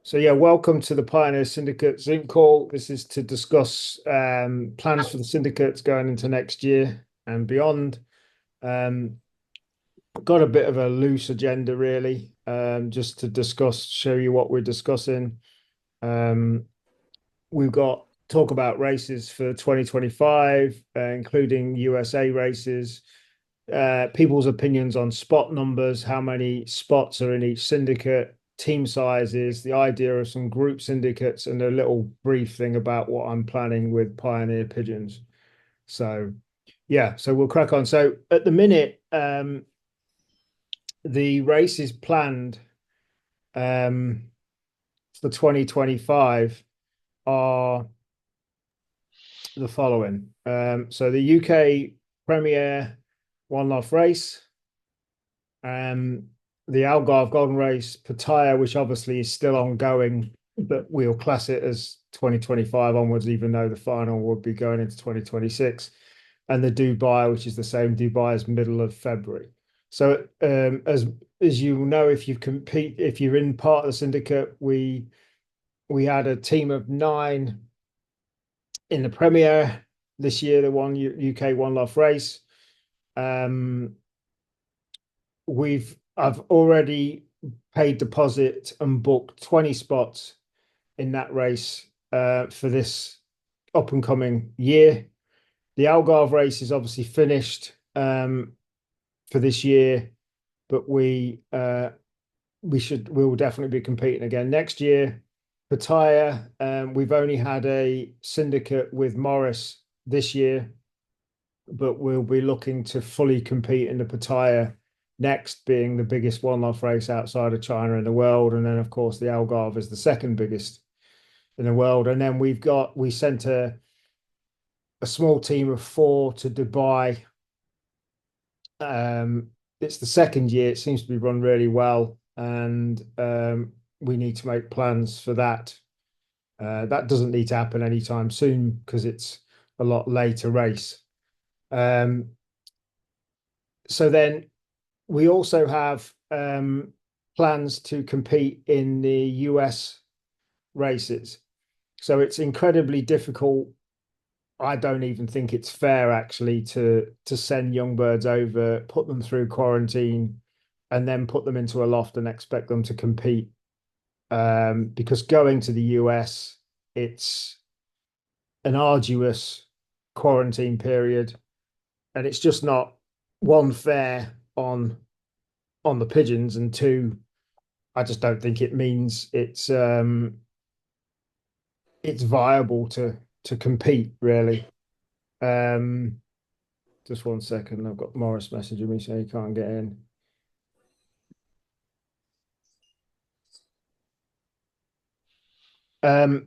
So yeah, welcome to the Pioneer Syndicate Zoom call. This is to discuss plans for the syndicates going into next year and beyond. Um, got a bit of a loose agenda really, just to discuss, show you what we're discussing. Um, we've got talk about races for 2025, including USA races, people's opinions on spot numbers, how many spots are in each syndicate, team sizes, the idea of some group syndicates, and a little brief thing about what I'm planning with Pioneer Pigeons. So, yeah, so we'll crack on. So, at the minute, the race is planned um, for 2025 are the following. So, the UK Premier One Love Race, um, the Algarve Golden Race, Pattaya, which obviously is still ongoing, but we'll class it as 2025 onwards, even though the final would be going into 2026, and the Dubai, which is the same. Dubai is middle of February. So, as you know, if you're in part of the syndicate, we had a team of 9 in the Premier this year, the UK One Love Race. Um, I've already paid deposit and booked 20 spots in that race for this up and coming year. The Algarve race is obviously finished for this year, but we will definitely be competing again next year. Pattaya, we've only had a syndicate with Morris this year, but we'll be looking to fully compete in the Pattaya next, being the biggest one-off race outside of China in the world. And then, of course, the Algarve is the second biggest in the world. And then we sent a small team of 4 to Dubai. It's the second year. It seems to be run really well, and we need to make plans for that. That doesn't need to happen anytime soon because it's a lot later race. Um, so then we also have plans to compete in the US races. So it's incredibly difficult. I don't even think it's fair actually to send young birds over, put them through quarantine, and then put them into a loft and expect them to compete. Because going to the US, it's an arduous quarantine period, and it's just not one fair on the pigeons, and two, I just don't think it means it's viable to compete really. Um, just one second, I've got Morris messaging me saying he can't get in.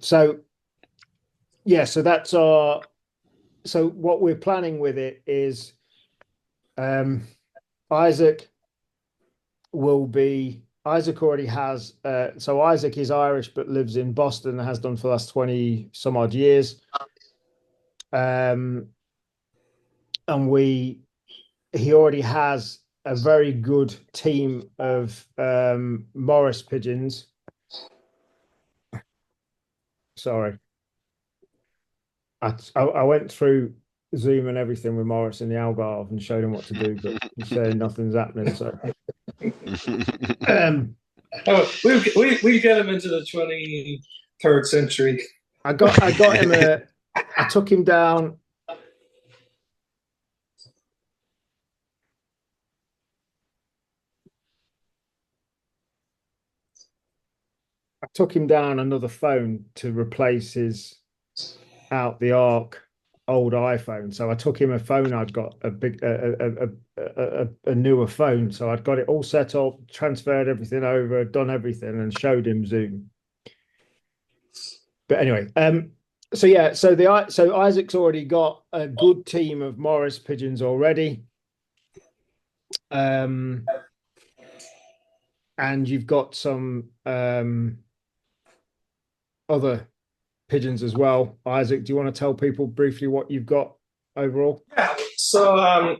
So yeah, so that's our so what we're planning with it is um Isaac Isaac already has so Isaac is Irish but lives in Boston and has done for the last 20 some odd years. Um and we he already has a very good team of Morris pigeons. Sorry, I went through Zoom and everything with Morris in the Algarve and showed him what to do, but he's saying nothing's happening. So, um, Oh, we get him into the 23rd century. I got him a I took him down. I took him down another phone to replace his out the arc old iPhone. So I took him a phone. I'd got a newer phone. So I'd got it all set up, transferred everything over, done everything, and showed him Zoom. But anyway, so yeah, so Isaac's already got a good team of Morris pigeons already. Um, and you've got some other pigeons as well. Isaac, do you want to tell people briefly what you've got overall? Yeah. So,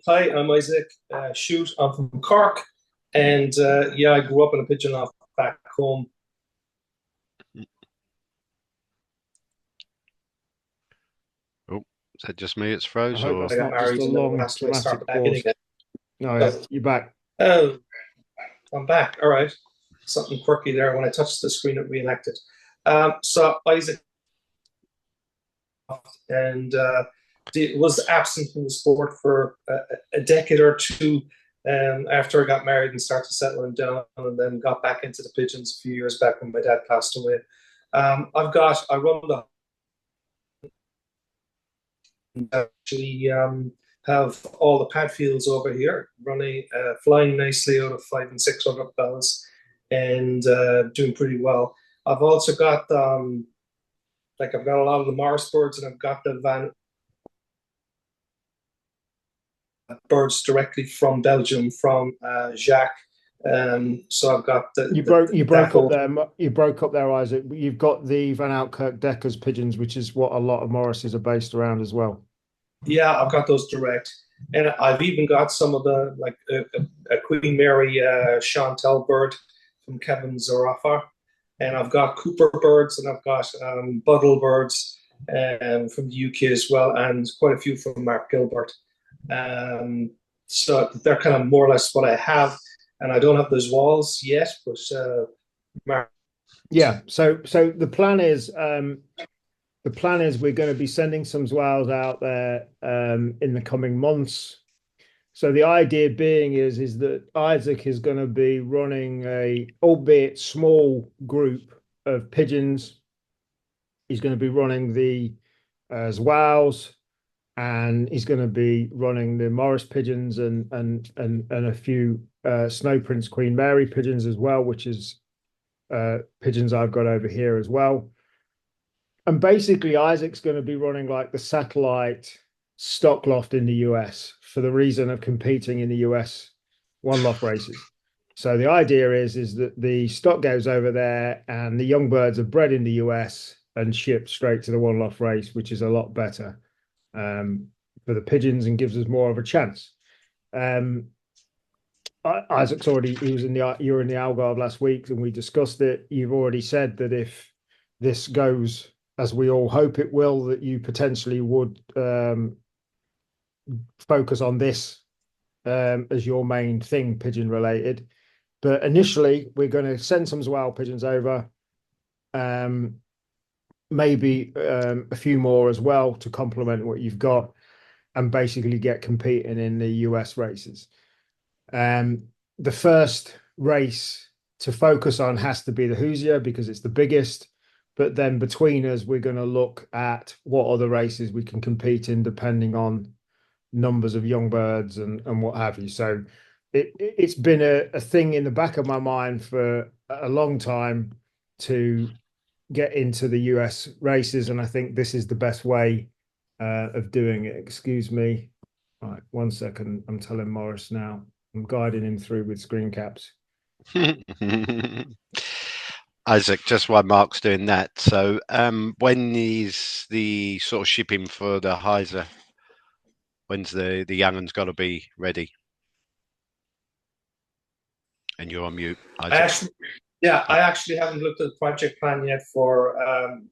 hi, I'm Isaac. Shoot, I'm from Cork, and yeah, I grew up in a pigeon loft back home. Is that just me? It's I froze, hope or that's I got not just married a and then long last I dramatic started back in pause. again. Oh yeah, you're back. Oh, I'm back. All right. Something quirky there. When I touched the screen, it reenacted. So Isaac and was absent from the sport for a decade or two after I got married and started settling down, and then got back into the pigeons a few years back when my dad passed away. I run the actually have all the pad fields over here running, flying nicely out of 500 and 600 bells, and doing pretty well. I've also got I've got a lot of the Morris birds, and I've got the Van birds directly from Belgium from Jacques. So I've got You broke up there, Isaac. You've got the Van Outkirk Deckers pigeons, which is what a lot of Morrises are based around as well. Yeah, I've got those direct, and I've even got some of the like a Queen Mary Chantel bird from Kevin Zarafa, and I've got Cooper birds, and I've got Buddle birds from the UK as well, and quite a few from Mark Gilbert. So they're kind of more or less what I have, and I don't have those walls yet, but Mark. Yeah. So the plan is we're going to be sending some Zwows out there in the coming months. So the idea being is that Isaac is going to be running a, albeit small, group of pigeons. He's going to be running the Zwows, and he's going to be running the Morris pigeons and a few Snow Prince Queen Mary pigeons as well, which is pigeons I've got over here as well. And basically, Isaac's going to be running like the satellite stock loft in the US for the reason of competing in the US one loft races. So the idea is that the stock goes over there and the young birds are bred in the US and shipped straight to the one loft race, which is a lot better for the pigeons and gives us more of a chance. Isaac's already, you were in the Algarve last week and we discussed it. You've already said that if this goes as we all hope it will, that you potentially would focus on this as your main thing, pigeon related. But initially, we're going to send some Zwow pigeons over, maybe a few more as well to complement what you've got, and basically get competing in the US races. The first race to focus on has to be the Hoosier because it's the biggest. But then between us, we're going to look at what other races we can compete in, depending on numbers of young birds and what have you. So it's been a thing in the back of my mind for a long time to get into the US races. And I think this is the best way of doing it. Excuse me. All right, 1 second. I'm telling Morris now. I'm guiding him through with screen caps. Isaac, just while Mark's doing that, so when is the sort of shipping for the Heiser? When's the young one's got to be ready? And you're on mute, Isaac. I actually haven't looked at the project plan yet for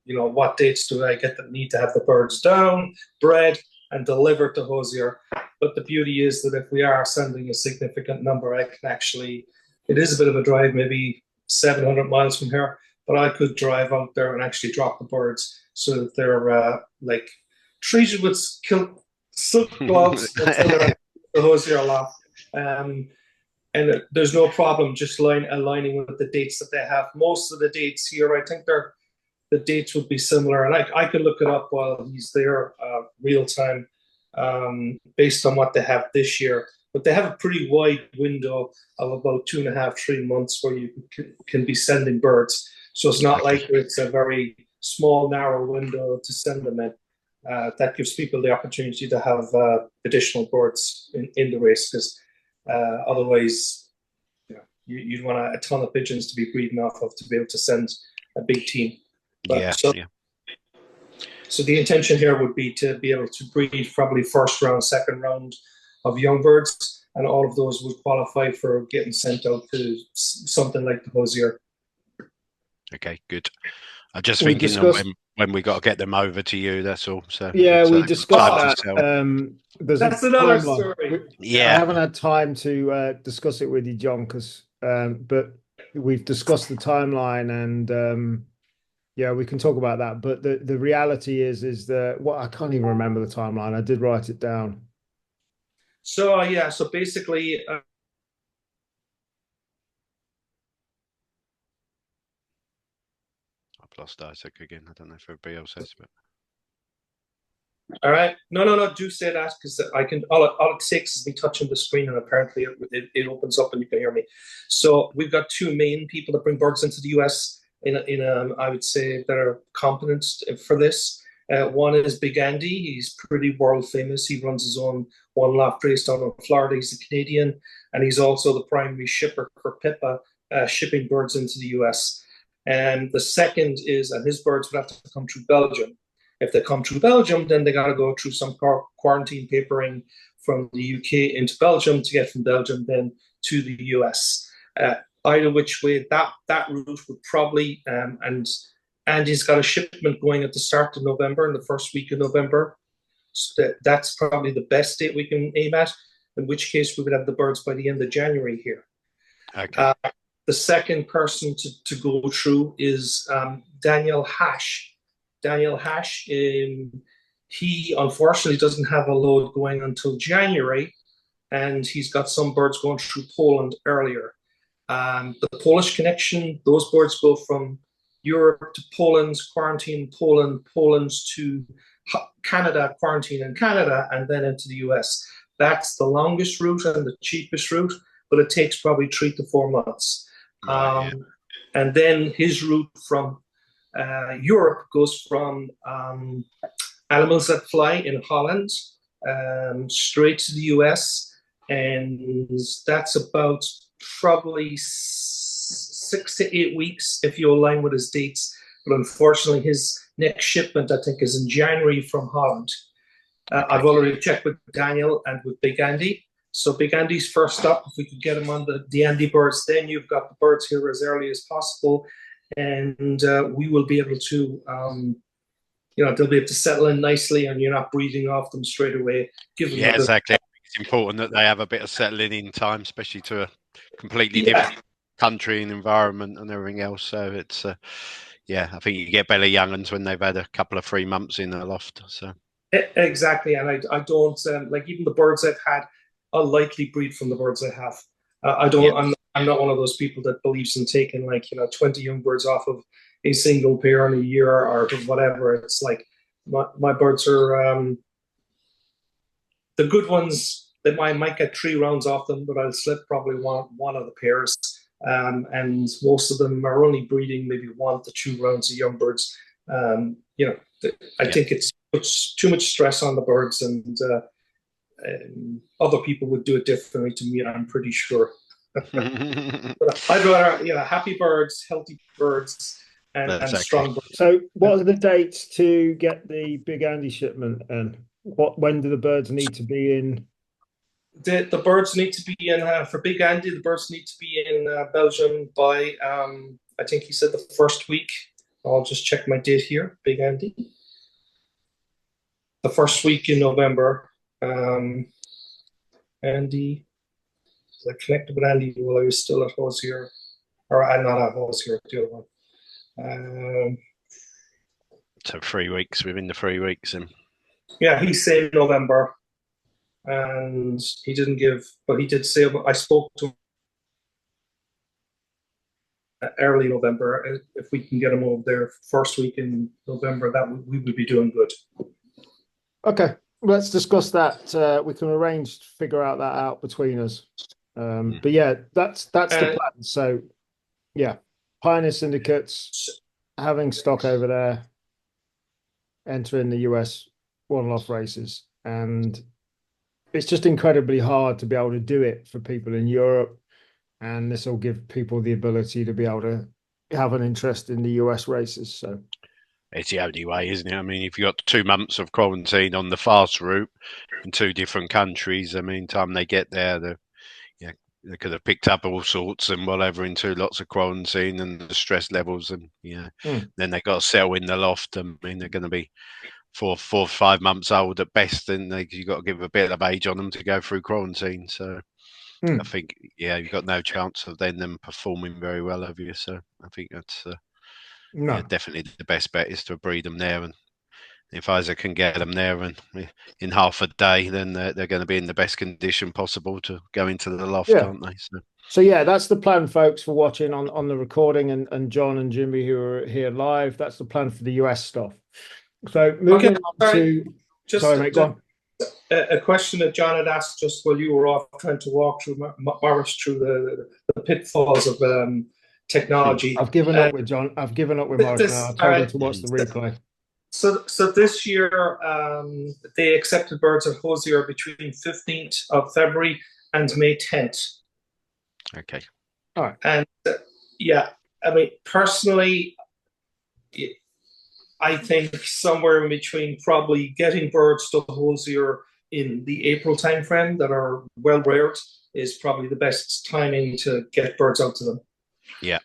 what dates do I need to have the birds down, bred, and delivered to Hozier. But the beauty is that if we are sending a significant number, I can actually, it is a bit of a drive, maybe 700 miles from here, but I could drive out there and actually drop the birds so that they're treated with silk gloves until they're the Hozier lot. And there's no problem just aligning with the dates that they have. Most of the dates here, I think the dates would be similar, and I could look it up while he's there, real time, based on what they have this year. But they have a pretty wide window of about 2.5, 3 months where you can be sending birds. So it's not like it's a very small, narrow window to send them in. That gives people the opportunity to have additional birds in the race, because otherwise, you'd want a ton of pigeons to be breeding off of to be able to send a big team. So the intention here would be to be able to breed probably first round, second round of young birds, and all of those would qualify for getting sent out to something like the Hozier. Okay, good. I'm just We thinking of discussed, when we got to get them over to you. That's all. So yeah, it's we time discussed to that. sell. There's a That's another timeline. story. I Yeah. haven't had time to discuss it with you, John, because but we've discussed the timeline, and yeah, we can talk about that. But the reality is that I can't even remember the timeline. I did write it down. So yeah, so basically, I've lost Isaac again. I don't know if everybody else has, but all right, no, do say that because I can. All it takes is me touching the screen, and apparently it opens up and you can hear me. So we've got two main people that bring birds into the US I would say that are competent for this. One is Big Andy. He's pretty world famous. He runs his own one loft race down in Florida. He's a Canadian, and he's also the primary shipper for Pippa, shipping birds into the US. And the second is, and his birds would have to come through Belgium. If they come through Belgium, then they got to go through some quarantine papering from the UK into Belgium to get from Belgium then to the US. Either which way, that route would probably, and Andy's got a shipment going at the start of November, in the first week of November. So that's probably the best date we can aim at, in which case we would have the birds by the end of January here. okay. The second person to go through is Daniel Hash. Daniel Hash, he unfortunately doesn't have a load going until January, and he's got some birds going through Poland earlier. The Polish connection, those birds go from Europe to Poland, quarantine Poland, Poland to Canada, quarantine in Canada, and then into the US. That's the longest route and the cheapest route, but it takes probably 3 to 4 months. Right, yeah. And then his route from Europe goes from Animals That Fly in Holland straight to the US, and that's about probably 6 to 8 weeks if you align with his dates. But unfortunately, his next shipment, I think, is in January from Holland. I've already checked with Daniel and with Big Andy. So Big Andy's first up. If we could get him on the Andy birds, then you've got the birds here as early as possible. And we will be able to, they'll be able to settle in nicely, and you're not breathing off them straight away. Yeah, exactly. It's important that they have a bit of settling in time, especially to a completely different country and environment and everything else. So it's, I think you get better young ones when they've had a couple of 3 months in a loft. So exactly, and I don't like even the birds I've had. I'll likely breed from the birds I have. I don't. Yeah. I'm not one of those people that believes in taking 20 young birds off of a single pair in a year or whatever. It's like my birds are the good ones. That I might get 3 rounds off them, but I'll slip probably one of the pairs. And most of them are only breeding maybe 1 to 2 rounds of young birds. I think it's too much stress on the birds, and other people would do it differently to me, I'm pretty sure. But I'd rather, happy birds, healthy birds, and strong birds. So what are the dates to get the Big Andy shipment, and when do the birds need to be in? The birds need to be in, for Big Andy, the birds need to be in Belgium by, I think he said the first week. I'll just check my date here, Big Andy. The first week in November. Andy, I connected with Andy while I was still at Hosier, or I'm not at Hosier, the other one. So 3 weeks, within the 3 weeks. Yeah, he's saying November, and he didn't give, but he did say, I spoke to him early November. If we can get him over there first week in November, we would be doing good. Okay. Let's discuss that. We can arrange to figure out that out between us. But yeah, that's the plan. So yeah, Pioneer Syndicates having stock over there, entering the US one-off races, and it's just incredibly hard to be able to do it for people in Europe, and this will give people the ability to be able to have an interest in the US races. So it's the only way, isn't it? I mean, if you've got 2 months of quarantine on the fast route in 2 different countries, I mean, time they get there, they could have picked up all sorts and whatever into lots of quarantine and the stress levels, and then they got to settle in the loft. I mean, they're going to be 4 or 5 months old at best, and you got to give a bit of age on them to go through quarantine. So I think you've got no chance of them performing very well, have you? So I think that's definitely the best bet is to breed them there, and if Isaac can get them there and in half a day, then they're going to be in the best condition possible to go into the loft, aren't they? So yeah, that's the plan, folks, for watching on the recording, and John and Jimmy who are here live. That's the plan for the US stuff. So moving on to sorry, mate, go on. A question that John had asked just while you were off trying to walk through Morris through the pitfalls of technology. I've given up with John. I've given up with Morris now. I told him to watch the replay. So this year, they accepted birds at Hosier between 15th of February and May 10th. Okay. All right. And I mean, personally, I think somewhere in between probably getting birds to Hosier in the April timeframe that are well reared is probably the best timing to get birds out to them. Yeah,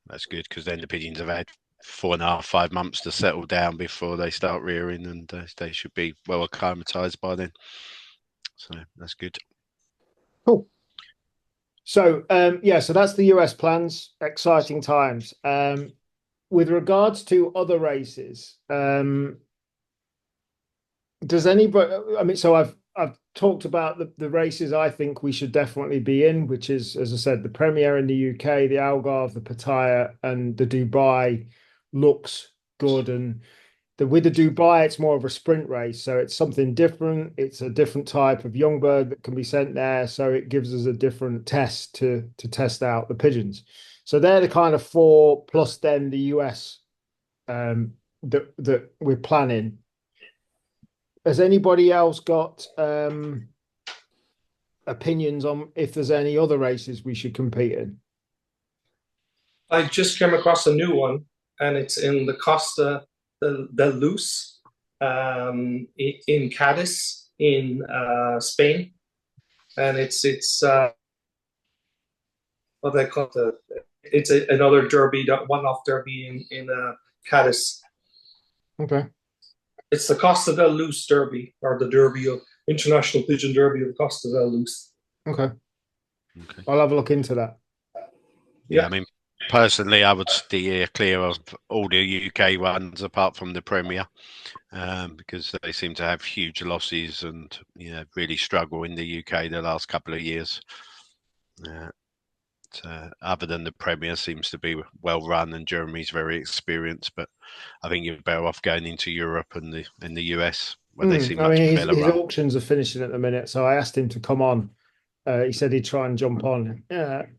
that's good, because then the pigeons have had 4.5, 5 months to settle down before they start rearing, and they should be well acclimatized by then. So that's good. Cool. So so that's the US plans. Exciting times. With regards to other races, does anybody? I mean, so I've talked about the races I think we should definitely be in, which is, as I said, the Premier in the UK, the Algarve, the Pattaya, and the Dubai looks good. And with the Dubai, it's more of a sprint race, so it's something different. It's a different type of young bird that can be sent there, so it gives us a different test to test out the pigeons. So they're the kind of 4, plus then the US that we're planning. Has anybody else got opinions on if there's any other races we should compete in? I just came across a new one, and it's in the Costa del Luz in Cadiz in Spain, and it's what they call it's another derby, one-off derby in Cadiz. Okay. It's the Costa del Luz Derby, or the Derby of International Pigeon Derby of the Costa del Luz. Okay. I'll have a look into that. Yeah, I mean, personally, I would steer clear of all the UK ones apart from the Premier, because they seem to have huge losses and really struggle in the UK the last couple of years. Other than the Premier seems to be well run, and Jeremy's very experienced, but I think you're better off going into Europe and the US, where they seem much better. His auctions are finishing at the minute, so I asked him to come on. He said he'd try and jump on,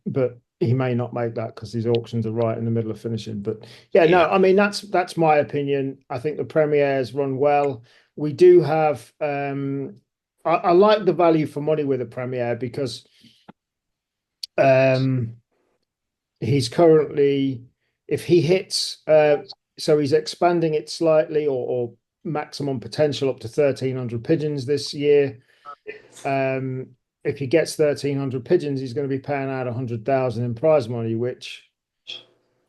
but he may not make that because his auctions are right in the middle of finishing. But no, I mean that's my opinion. I think the Premier's run well. We do have. I like the value for money with the Premier because. He's currently, if he hits, so he's expanding it slightly or maximum potential up to 1,300 pigeons this year. If he gets 1,300 pigeons, he's going to be paying out 100,000 in prize money, which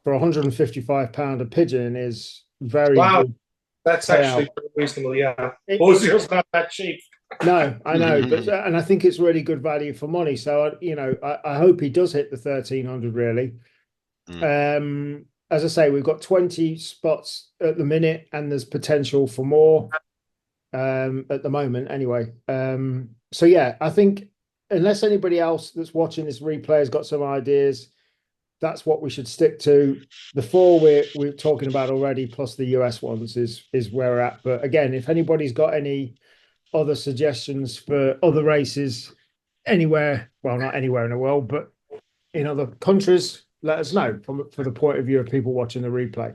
for £155 a pigeon is very good. That's actually reasonable. Yeah, Hosier's not that cheap. No, I know, but and I think it's really good value for money. So I hope he does hit the 1,300 really. As I say, we've got 20 spots at the minute, and there's potential for more at the moment. Anyway, so yeah, I think unless anybody else that's watching this replay has got some ideas, that's what we should stick to. The 4 we're talking about already, plus the US ones, is where we're at. But again, if anybody's got any other suggestions for other races anywhere, well, not anywhere in the world, but in other countries, let us know for the point of view of people watching the replay.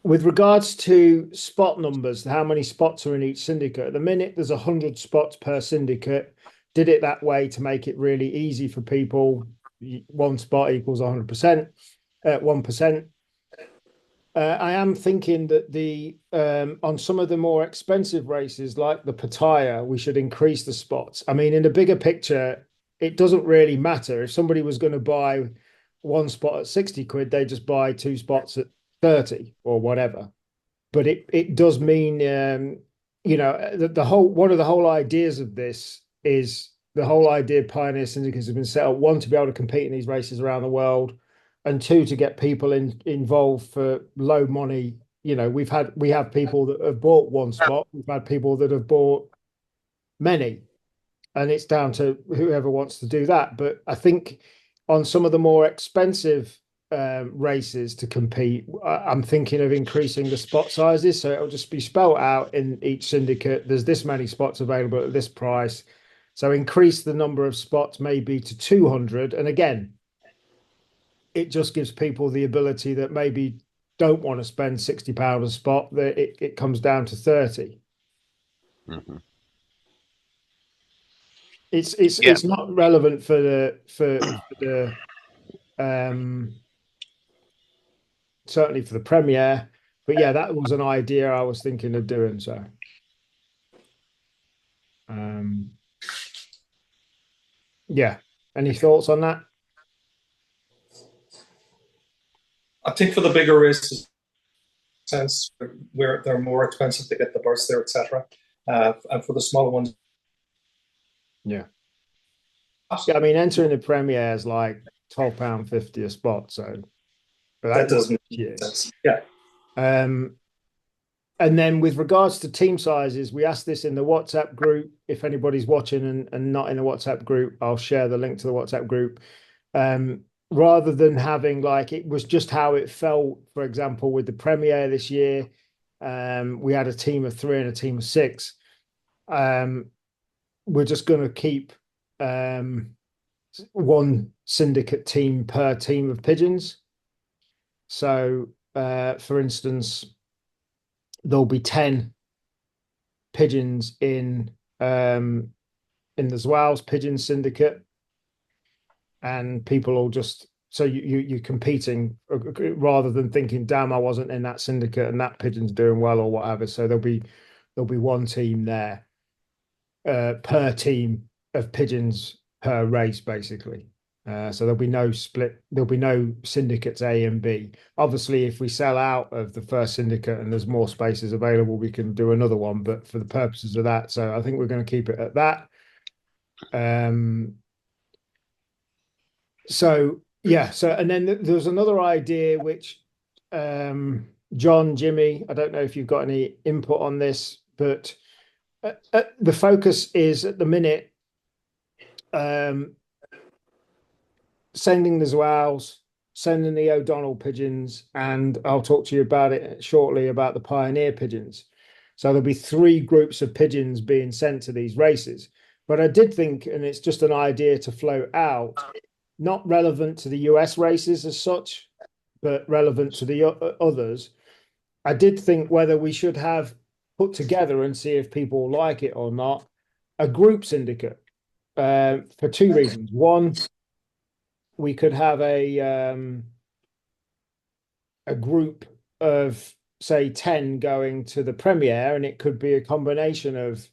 With regards to spot numbers, how many spots are in each syndicate? At the minute, there's 100 spots per syndicate. Did it that way to make it really easy for people. 1 spot equals 100%, 1%. I am thinking that the on some of the more expensive races, like the Pattaya, we should increase the spots. I mean, in the bigger picture, it doesn't really matter. If somebody was going to buy one spot at 60 quid, they just buy two spots at 30 or whatever. But it does mean the whole one of the whole ideas of this is the whole idea of Pioneer Syndicates has been set up, one, to be able to compete in these races around the world, and two, to get people involved for low money. We have people that have bought one spot, we've had people that have bought many, and it's down to whoever wants to do that. But I think on some of the more expensive races to compete, I'm thinking of increasing the spot sizes, so it'll just be spelled out in each syndicate. There's this many spots available at this price, so increase the number of spots maybe to 200. And again, it just gives people the ability that maybe don't want to spend £60 a spot, that it comes down to 30. Mm-hmm. It's not relevant for the certainly for the Premier, but yeah, that was an idea I was thinking of doing. So yeah, any thoughts on that? I think for the bigger races, sense where they're more expensive to get the birds there, etc. And for the smaller ones, yeah, I mean, entering the Premier is like £12.50 a spot, so that doesn't make sense. Yeah. And then with regards to team sizes, we asked this in the WhatsApp group. If anybody's watching and not in the WhatsApp group, I'll share the link to the WhatsApp group. Rather than having like, it was just how it felt, for example, with the Premier this year, we had a team of 3 and a team of 6. We're just going to keep one syndicate team per team of pigeons. So, for instance, there'll be 10 pigeons in the Zwals Pigeon Syndicate, and people will just, so you're competing rather than thinking, damn, I wasn't in that syndicate and that pigeon's doing well or whatever. So there'll be one team there per team of pigeons per race, basically. So there'll be no split. There'll be no syndicates A and B. Obviously, if we sell out of the first syndicate and there's more spaces available, we can do another one. But for the purposes of that, so I think we're going to keep it at that. So yeah. So and then there's another idea which John, Jimmy, I don't know if you've got any input on this, but the focus is at the minute sending the Zwals, sending the O'Donnell pigeons, and I'll talk to you about it shortly about the Pioneer pigeons. So there'll be 3 groups of pigeons being sent to these races. But I did think, and it's just an idea to float out, not relevant to the US races as such, but relevant to the others. I did think whether we should have put together, and see if people like it or not, a group syndicate for 2 reasons. One, we could have a group of, say, 10 going to the Premier, and it could be a combination of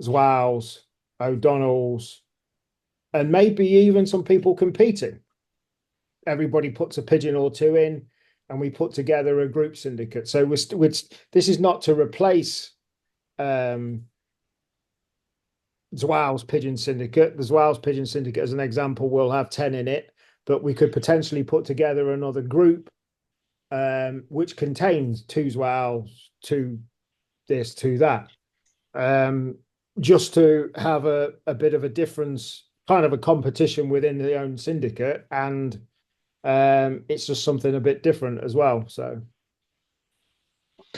Zwals, O'Donnells, and maybe even some people competing. Everybody puts a pigeon or 2 in, and we put together a group syndicate. So this is not to replace Zwals Pigeon Syndicate. The Zwals Pigeon Syndicate, as an example, will have 10 in it, but we could potentially put together another group which contains 2 Zwals, 2 this, 2 that, just to have a bit of a difference, kind of a competition within the own syndicate, and it's just something a bit different as well. So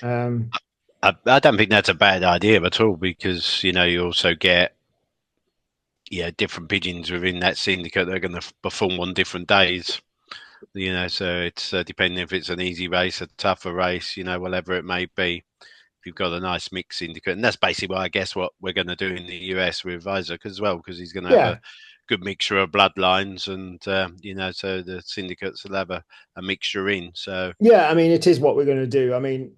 I don't think that's a bad idea at all, because you also get different pigeons within that syndicate that are going to perform on different days. So it's depending if it's an easy race, a tougher race, whatever it may be. If you've got a nice mixed syndicate, and that's basically what I guess what we're going to do in the US with Isaac as well, because he's going to have a good mixture of bloodlines, and so the syndicates will have a mixture in. So yeah, I mean, it is what we're going to do. I mean,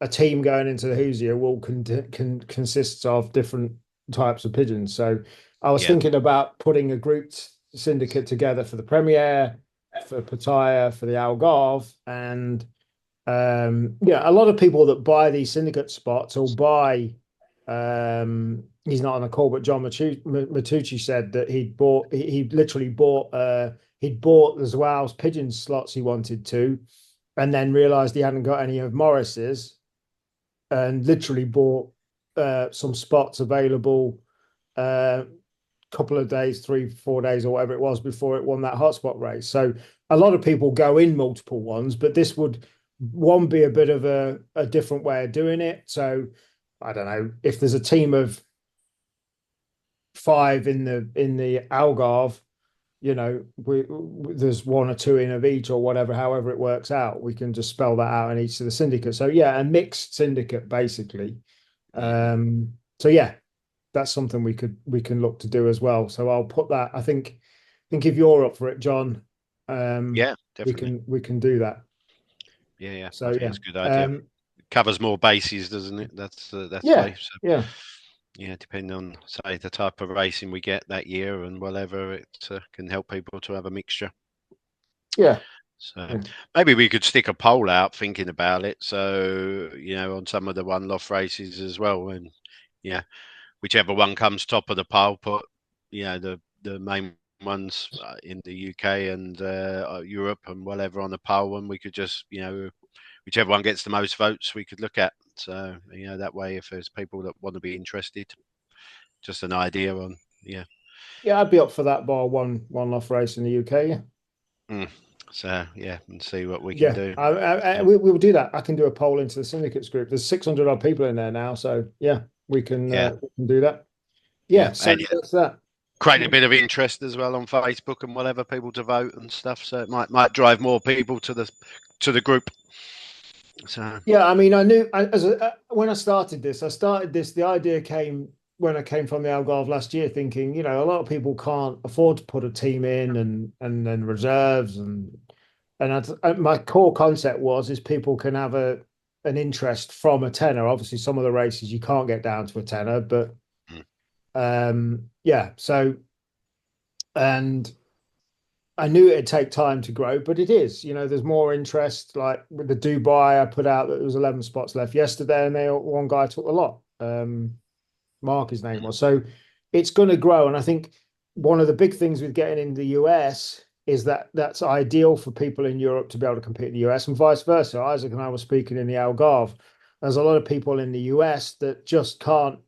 a team going into the Hoosier will consists of different types of pigeons. So I was thinking about putting a grouped syndicate together for the Premier, for Pattaya, for the Algarve, and a lot of people that buy these syndicate spots will buy. He's not on the call, but John Matucci said that he literally bought he'd bought the Zouao's pigeon slots he wanted to, and then realized he hadn't got any of Morris's, and literally bought some spots available couple of days, 3-4 days or whatever it was before it won that hotspot race. So a lot of people go in multiple ones, but this would be a bit of a different way of doing it. So I don't know if there's a team of 5 in the Algarve, there's 1 or 2 in of each or whatever, however it works out. We can just spell that out in each of the syndicates. So yeah, a mixed syndicate basically. So yeah, that's something we can look to do as well. So I'll put that. I think if you're up for it, John, yeah, definitely we can do that. Yeah. So I think it's a good idea. Covers more bases, doesn't it? That's yeah, safe. So, yeah, depending on, say, the type of racing we get that year and whatever, it can help people to have a mixture. Yeah. So maybe we could stick a poll out thinking about it. So, on some of the one-off races as well. And, whichever one comes top of the poll, put, the main ones in the UK and Europe and whatever on the poll. And we could just, whichever one gets the most votes, we could look at. So, that way, if there's people that want to be interested, just an idea on, Yeah, I'd be up for that bar one-off race in the UK. Yeah. So, and see what we can do. We will do that. I can do a poll into the syndicates group. There's 600 odd people in there now. So, yeah, we can do that. Yeah, so that's that. Create a bit of interest as well on Facebook and whatever, people to vote and stuff. So it might drive more people to the group. So yeah, I mean, I knew when I started this, the idea came when I came from the Algarve last year, thinking, a lot of people can't afford to put a team in and then reserves and my core concept is people can have an interest from a tenner. Obviously, some of the races you can't get down to a tenner, but so, and I knew it'd take time to grow, but it is. There's more interest. Like with the Dubai, I put out that there was 11 spots left yesterday, and one guy took a lot. Mark, his name was. So it's going to grow, and I think one of the big things with getting in the US is that that's ideal for people in Europe to be able to compete in the US, and vice versa. Isaac and I were speaking in the Algarve. There's a lot of people in the US that just can't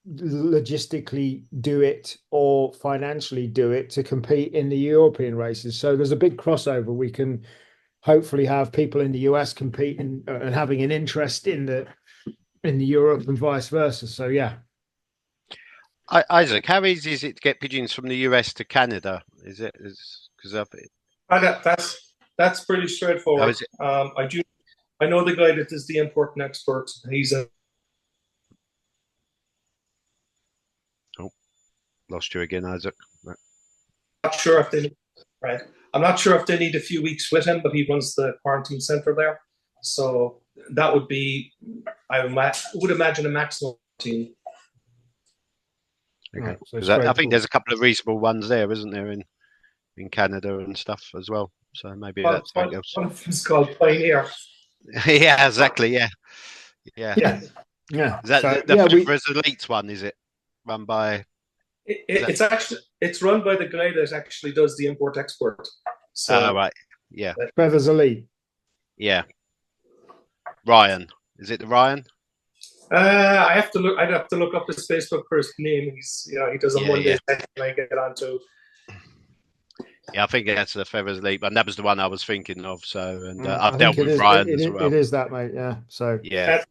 logistically do it or financially do it to compete in the European races. So there's a big crossover. We can hopefully have people in the US competing and having an interest in the Europe and vice versa. So yeah. Isaac, how easy is it to get pigeons from the US to Canada? Is it that's pretty straightforward. How is it? I know the guy that is the import and export. He's lost you again, Isaac. Right. I'm not sure if they need a few weeks with him, but he runs the quarantine center there. So that would be, I would imagine, a maximum team. Okay. So I think there's a couple of reasonable ones there, isn't there, in Canada and stuff as well. So maybe that's one of them's called Pioneer. Yeah, exactly. Yeah. Is that the Fevers Elite one? Is it run by? It's run by the guy that actually does the import export. So right, yeah. Feathers Elite. Yeah. Ryan, is it the Ryan? I'd have to look up his Facebook first name. He does a Monday and I get onto. Yeah, I think that's the Feathers Elite, and that was the one I was thinking of. So, and I've dealt with Ryan as well. It is that, mate. Yeah. So yeah.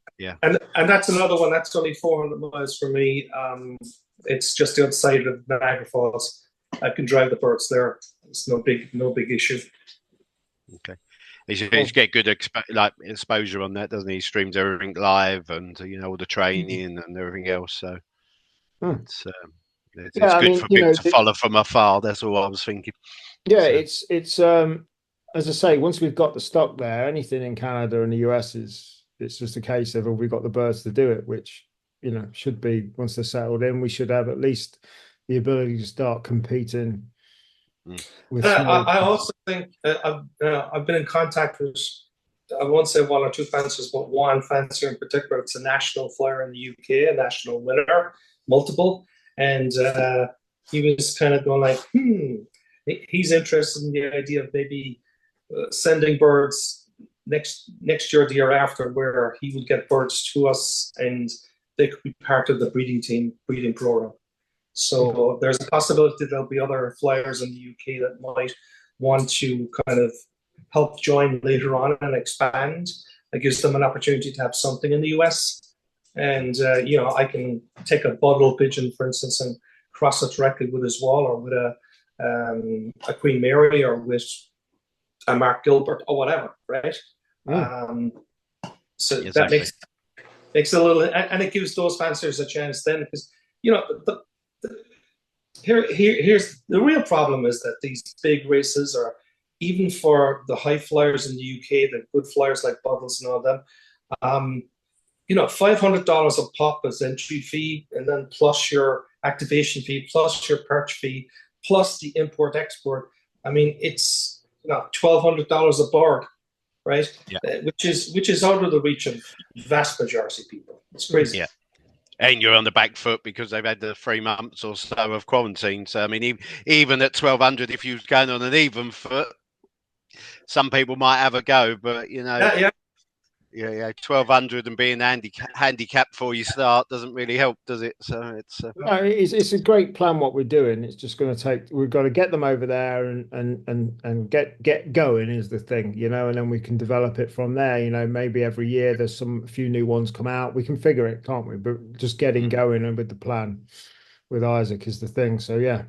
And that's another one. That's only 400 miles for me. It's just the other side of Niagara Falls. I can drive the birds there. It's no big issue. Okay. He's get good exposure on that, doesn't he? He streams everything live and all the training and everything else. So it's It's I good mean, for people to follow from afar. That's all I was thinking. yeah, So, it's as I say, once we've got the stock there, anything in Canada and the US is it's just a case of have we got the birds to do it, which should be once they're settled in, we should have at least the ability to start competing with small. I also think I've been in contact with, I won't say one or two fencers, but one fencer in particular. It's a national flyer in the UK, a national winner, multiple, and he was kind of going like, he's interested in the idea of maybe sending birds next year, the year after, where he would get birds to us and they could be part of the breeding program. So there's a possibility there'll be other flyers in the UK that might want to kind of help join later on and expand. It gives them an opportunity to have something in the US. And, I can take a bottle pigeon, for instance, and cross it directly with his wall or with a Queen Mary or with a Mark Gilbert or whatever, right? So exactly. that makes it a little, and it gives those fanciers a chance then, because here's the real problem is that these big races are, even for the high flyers in the UK, the good flyers like Buttles and all them, $500 a pop is entry fee, and then plus your activation fee, plus your perch fee, plus the import export. I mean, it's $1,200 a bird, right? Yeah. Which is out of the reach of vast majority of people. It's crazy. Yeah. And you're on the back foot because they've had the 3 months or so of quarantine. So, I mean, even at 1,200, if you was going on an even foot, some people might have a go. But, Yeah. 1,200 and being handicapped before you start doesn't really help, does it? So No, it's a great plan what we're doing. It's just going to take. We've got to get them over there and get going is the thing, and then we can develop it from there. Maybe every year there's a few new ones come out. We can figure it, can't we? But just getting going and with the plan with Isaac is the thing. So yeah.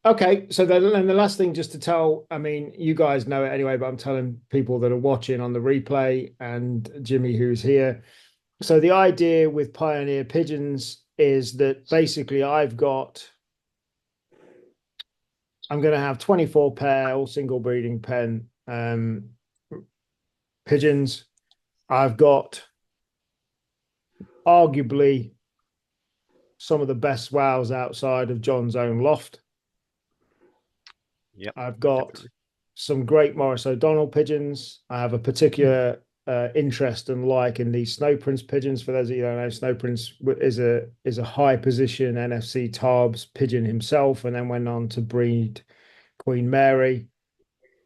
Okay, so then the last thing just to tell, I mean, you guys know it anyway, but I'm telling people that are watching on the replay and Jimmy who's here. So the idea with Pioneer Pigeons is that basically I'm going to have 24 pair, all single breeding pen pigeons. I've got arguably some of the best wows outside of John's own loft. Yep, I've got some great Morris O'Donnell pigeons. I have a particular interest and like in these Snow Prince pigeons. For those of you who don't know, Snow Prince is a high position NFC Tarbes pigeon himself, and then went on to breed Queen Mary,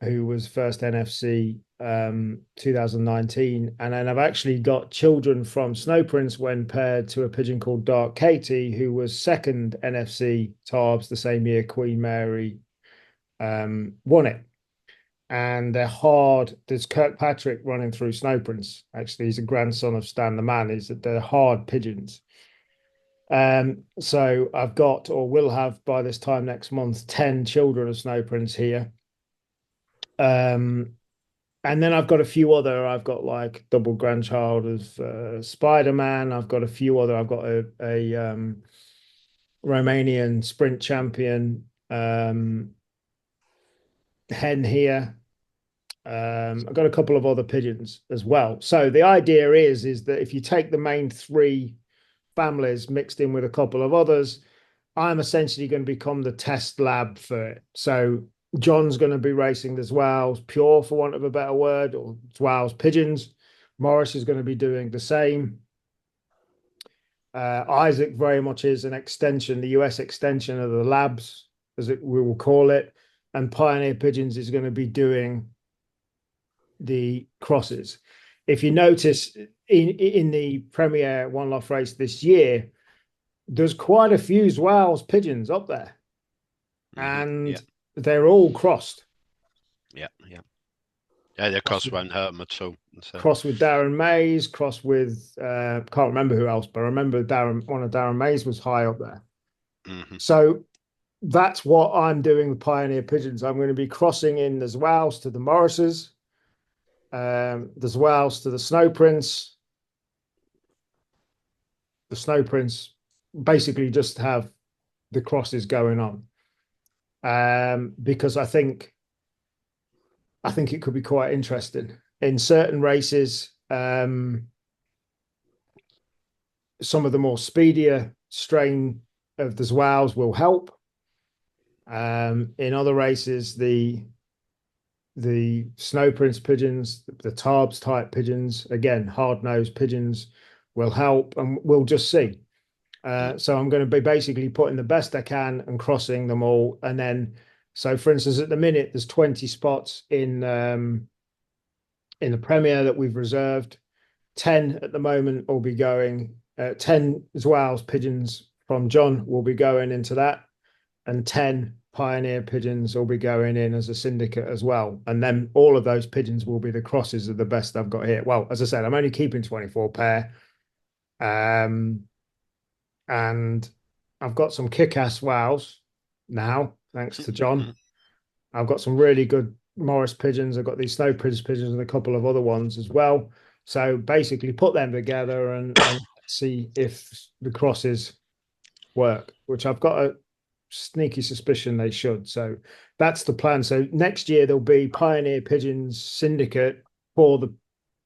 who was first NFC 2019. And then I've actually got children from Snow Prince when paired to a pigeon called Dark Katie, who was second NFC Tarbes the same year Queen Mary won it. And they're hard. There's Kirkpatrick running through Snow Prince. Actually, he's a grandson of Stan the Man. Is that they're hard pigeons. So I've got, or will have by this time next month, 10 children of Snow Prince here. And then I've got a few other. I've got like double grandchild of Spider-Man. I've got a few other. I've got a Romanian sprint champion hen here. I've got a couple of other pigeons as well. So the idea is that if you take the main 3 families mixed in with a couple of others, I'm essentially going to become the test lab for it. So John's going to be racing the Zwow's Pure, for want of a better word, or Zwow's Pigeons. Morris is going to be doing the same. Isaac very much is an extension, the US extension of the labs, as we will call it. And Pioneer Pigeons is going to be doing the crosses. If you notice in the Premier One Loft race this year, there's quite a few Zwow's pigeons up there, and they're all crossed. Yeah, their cross won't hurt them at all. So. Cross with Darren Mays, cross with can't remember who else, but I remember one of Darren Mays was high up there. So that's what I'm doing with Pioneer Pigeons. I'm going to be crossing in the Zwow's to the Morrises, the Zwow's to the Snow Prince. The Snow Prince basically just have the crosses going on, because I think it could be quite interesting in certain races. Some of the more speedier strain of the Zouaves will help. In other races, the Snow Prince pigeons, the Tarbes type pigeons, again, hard-nosed pigeons will help, and we'll just see. So I'm going to be basically putting the best I can and crossing them all. And then, so for instance, at the minute, there's 20 spots in the Premier that we've reserved. 10 at the moment will be going, 10 Zouaves pigeons from John will be going into that, and 10 Pioneer pigeons will be going in as a syndicate as well. And then all of those pigeons will be the crosses of the best I've got here. Well, as I said, I'm only keeping 24 pair. And I've got some kick-ass wows now, thanks to John. I've got some really good Morris pigeons. I've got these Snow Prince pigeons and a couple of other ones as well. So basically put them together and see if the crosses work, which I've got a sneaky suspicion they should. So that's the plan. So next year there'll be Pioneer Pigeons Syndicate for the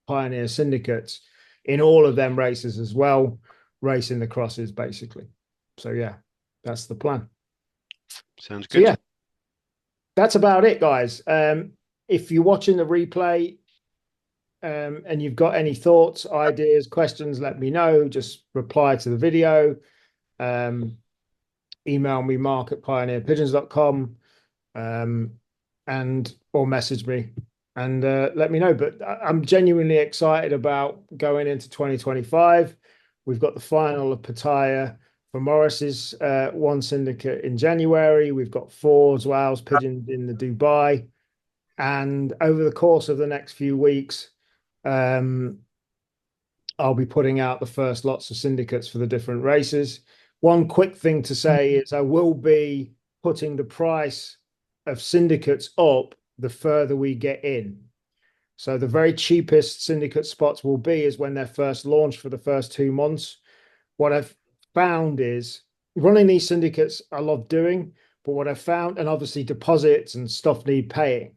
Pioneer Syndicates in all of them races as well, racing the crosses basically. So yeah, that's the plan. Sounds good. So, yeah, that's about it, guys. If you're watching the replay and you've got any thoughts, ideas, questions, let me know. Just reply to the video. Email me, mark@pioneerpigeons.com, and or message me and let me know. But I'm genuinely excited about going into 2025. We've got the final of Pattaya for Morris's one syndicate in January. We've got 4 Zouaves pigeons in the Dubai. And over the course of the next few weeks, I'll be putting out the first lots of syndicates for the different races. One quick thing to say is I will be putting the price of syndicates up the further we get in. So the very cheapest syndicate spots will be is when they're first launched for the first 2 months. What I've found is running these syndicates I love doing, but what I've found, and obviously deposits and stuff need paying,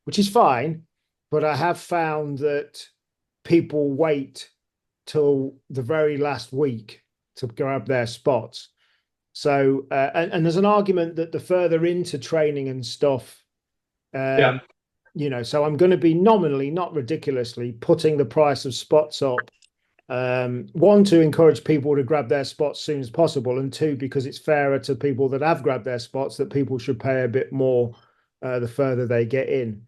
which is fine, but I have found that people wait till the very last week to grab their spots. So, and there's an argument that the further into training and stuff, you know, so I'm going to be nominally, not ridiculously, putting the price of spots up. 1, to encourage people to grab their spots as soon as possible, and 2, because it's fairer to people that have grabbed their spots that people should pay a bit more the further they get in.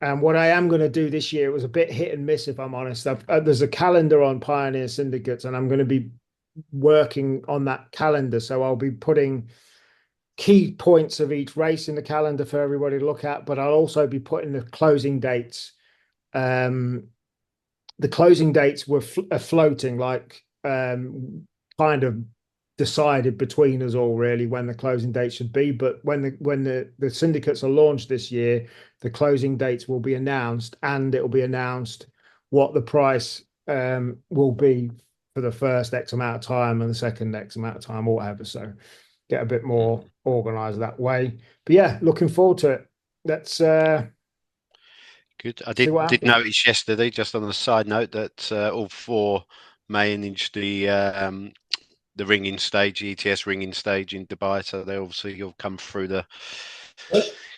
And what I am going to do this year, it was a bit hit and miss, if I'm honest. There's a calendar on Pioneer Syndicates, and I'm going to be working on that calendar. So I'll be putting key points of each race in the calendar for everybody to look at, but I'll also be putting the closing dates. The closing dates were floating, like kind of decided between us all really when the closing date should be. But when the syndicates are launched this year, the closing dates will be announced, and it will be announced what the price will be for the first X amount of time and the second X amount of time or whatever. So get a bit more organized that way. But yeah, looking forward to it. That's good. I did notice yesterday, just on a side note, that all 4 managed the ringing stage, the ETS ringing stage in Dubai. So they obviously you'll come through the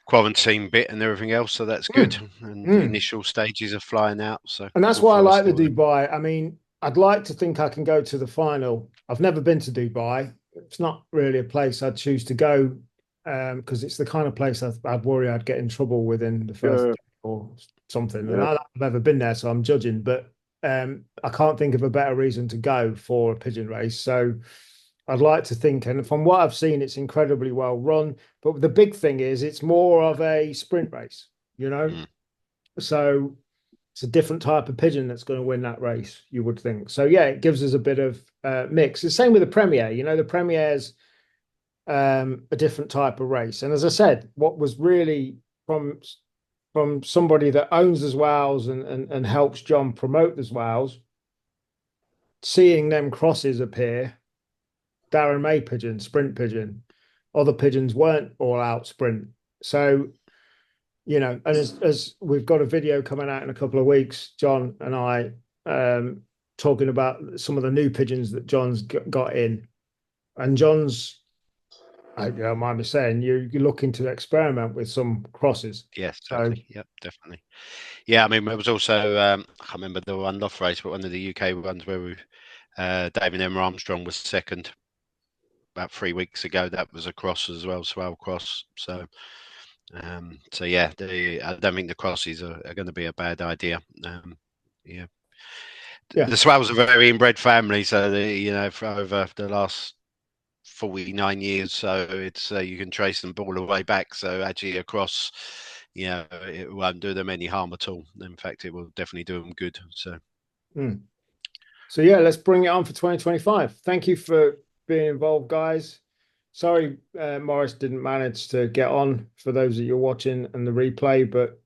quarantine bit and everything else. So that's good. And the initial stages are flying out. So, and that's why I like the Dubai. I mean, I'd like to think I can go to the final. I've never been to Dubai. It's not really a place I'd choose to go because it's the kind of place I'd worry I'd get in trouble within the first day or something. Yeah. And I've never been there, so I'm judging. But I can't think of a better reason to go for a pigeon race. So I'd like to think, and from what I've seen, it's incredibly well run. But the big thing is it's more of a sprint race, you know? So it's a different type of pigeon that's going to win that race, you would think. So yeah, it gives us a bit of mix. The same with the Premier. You know, the Premier's a different type of race. And as I said, what was really from somebody that owns the Zouaves and helps John promote the Zouaves, seeing them crosses appear, Darren May pigeon, sprint pigeon, other pigeons weren't all out sprint. So, you know, and as we've got a video coming out in a couple of weeks, John and I, talking about some of the new pigeons that John's got in, and John's, I don't mind me saying, you're looking to experiment with some crosses. Yes, So, yep, definitely. Yeah, I mean, there was also I can't remember the one off race, but one of the UK ones where we David Emma Armstrong was second about 3 weeks ago. That was a cross as well, swale cross. So yeah, I don't think the crosses are going to be a bad idea. Yeah. The swales are a very inbred family, so you know, for over the last 49 years, so it's you can trace them all the way back. So actually, across, you know, it won't do them any harm at all. In fact, it will definitely do them good. So, so yeah, let's bring it on for 2025. Thank you for being involved, guys. Sorry, Morris didn't manage to get on for those that you're watching and the replay, but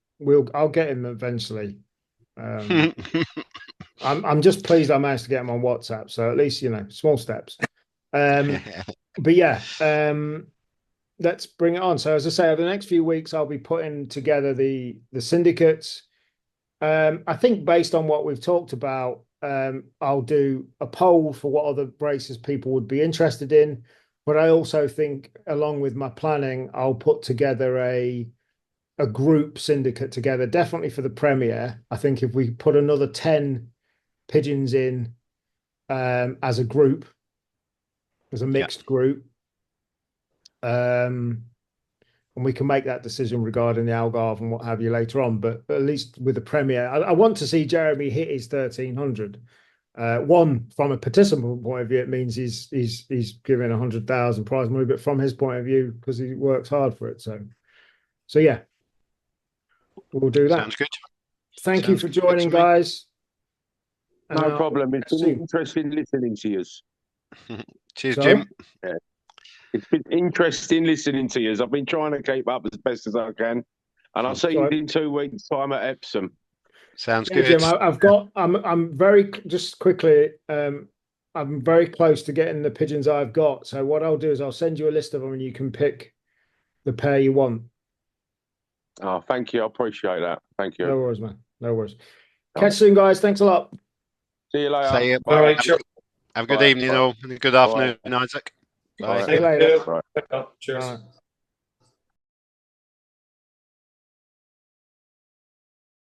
I'll get him eventually. I'm just pleased I managed to get him on WhatsApp, so at least, you know, small steps. But yeah, let's bring it on. So as I say, over the next few weeks, I'll be putting together the syndicates. I think based on what we've talked about, I'll do a poll for what other races people would be interested in. But I also think, along with my planning, I'll put together a group syndicate together, definitely for the Premier. I think if we put another 10 pigeons in as a group, as a mixed group, and we can make that decision regarding the Algarve and what have you later on. But at least with the Premier, I want to see Jeremy hit his 1300. One, from a participant point of view, it means he's giving 100,000 prize money, but from his point of view, because he works hard for it. So yeah, we'll do that. Sounds good. Thank you for joining, guys. No problem. It's been interesting listening to you. Cheers, Jim. Yeah. It's been interesting listening to you. I've been trying to keep up as best as I can, and I'll see you in 2 weeks' time at Epsom. Sounds good. Jim, I'm very, just quickly, I'm very close to getting the pigeons I've got. So what I'll do is I'll send you a list of them and you can pick the pair you want. Oh, thank you. I appreciate that. Thank you. No worries, man. No worries. Catch you soon, guys. Thanks a lot. See you later. See you. All right, sure. Have a good evening all, and a good afternoon, Isaac. Bye. See you later. Bye. Cheers.